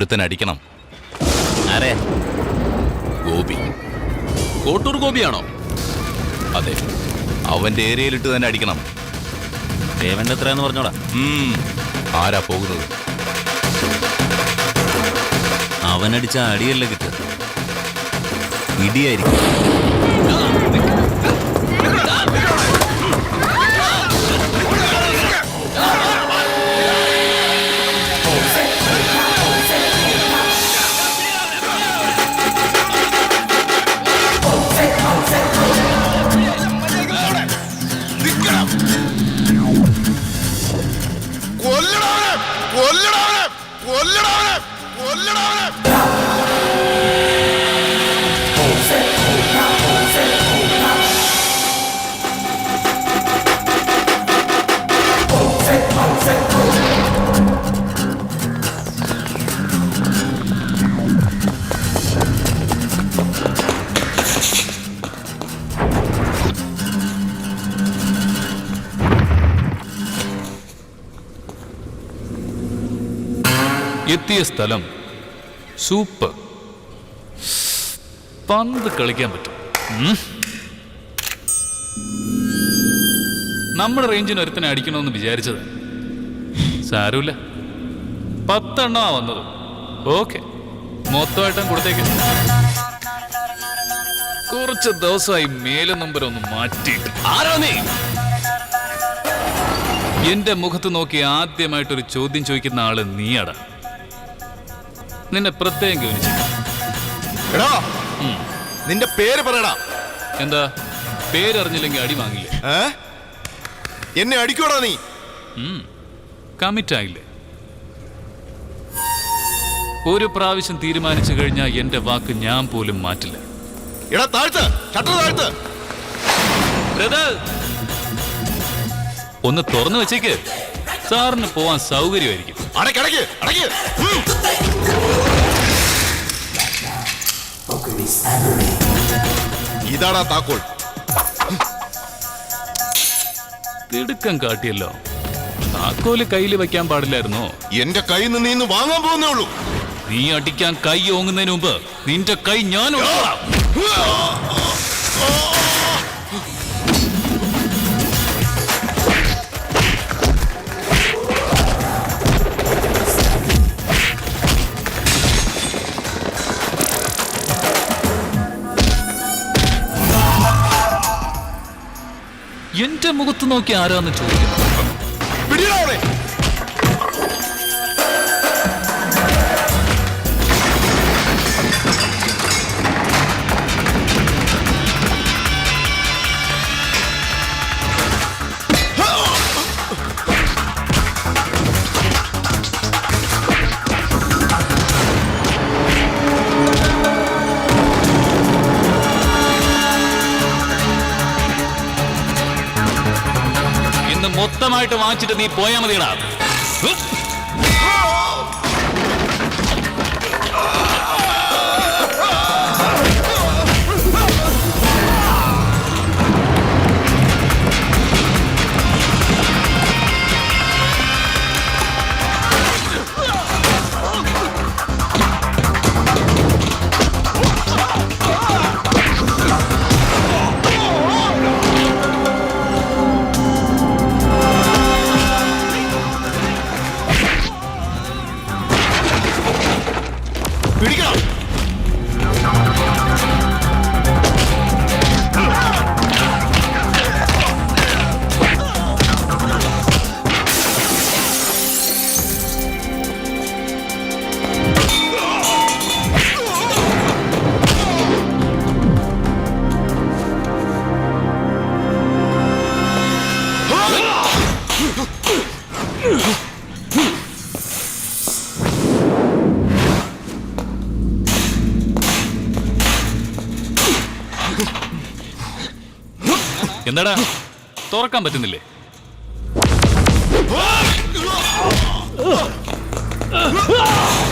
ഒരുത്തൻ അടിക്കണം. ആരെ? ഗോപി. കോട്ടൂർ ഗോപിയാണോ? അതെ, അവന്റെ ഏരിയയിലിട്ട് തന്നെ അടിക്കണം. പേയ്മെന്റ് എത്രയാന്ന് പറഞ്ഞോടാ. ആരാ പോകുന്നത്? അവനടിച്ച അടിയല്ല കിട്ടുക, ഇടിയായിരിക്കും. എത്തിയ സ്ഥലം സൂപ്പർ. പന്ത് കളിക്കാൻ പറ്റും. നമ്മുടെ റേഞ്ചിന് ഒരുത്തനെ അടിക്കണമെന്ന് വിചാരിച്ചത്. സാരമില്ല, 10 എണ്ണമാ വന്നത്. ഓക്കെ, മൊത്തമായിട്ടും കൊടുത്തേക്ക്. കുറച്ച് ദിവസമായി മേലെ നമ്പർ ഒന്ന് മാറ്റിയിട്ട്. ആരോ നീ? എന്റെ മുഖത്ത് നോക്കി ആദ്യമായിട്ടൊരു ചോദ്യം ചോദിക്കുന്ന ആള് നീയാടാ. നിന്നെ പ്രത്യേകം ഗവനിച്ചു. നിന്റെ പേര് പറയടാ. എന്താ, പേരറിഞ്ഞില്ലെങ്കിൽ അടി വാങ്ങില്ലേ? എന്നെ അടിക്കോടാ നീ? കമ്മിറ്റ് ആയില്ലേ? ഒരു പ്രാവശ്യം തീരുമാനിച്ചു കഴിഞ്ഞാൽ എന്റെ വാക്ക് ഞാൻ പോലും മാറ്റില്ല. എടാ താഴ്ത്ത്, ഷട്ടർ താഴ്ത്ത്. ഒന്ന് തുറന്നു വെച്ചേക്ക്, സാറിന് പോവാൻ സൗകര്യമായിരിക്കും. അടയ്ക്ക്. ഇതാടാ താക്കോൽ. തിടുക്കം കാട്ടിയല്ലോ. താക്കോല് കയ്യിൽ വെക്കാൻ പാടില്ലായിരുന്നോ? എന്റെ കയ്യിൽ നിന്ന് നീ വാങ്ങാൻ പോകുന്നേ ഉള്ളൂ. നീ അടിക്കാൻ കൈ ഓങ്ങുന്നതിന് മുമ്പ് നിന്റെ കൈ ഞാൻ എന്റെ മുഖത്ത് നോക്കി ആരാന്ന് ചോദിക്കും. മൊത്തമായിട്ട് വാങ്ങിച്ചിട്ട് നീ പോയാ മതിയടാ. എന്താടാ തുറക്കാൻ പറ്റുന്നില്ലേ? Ah!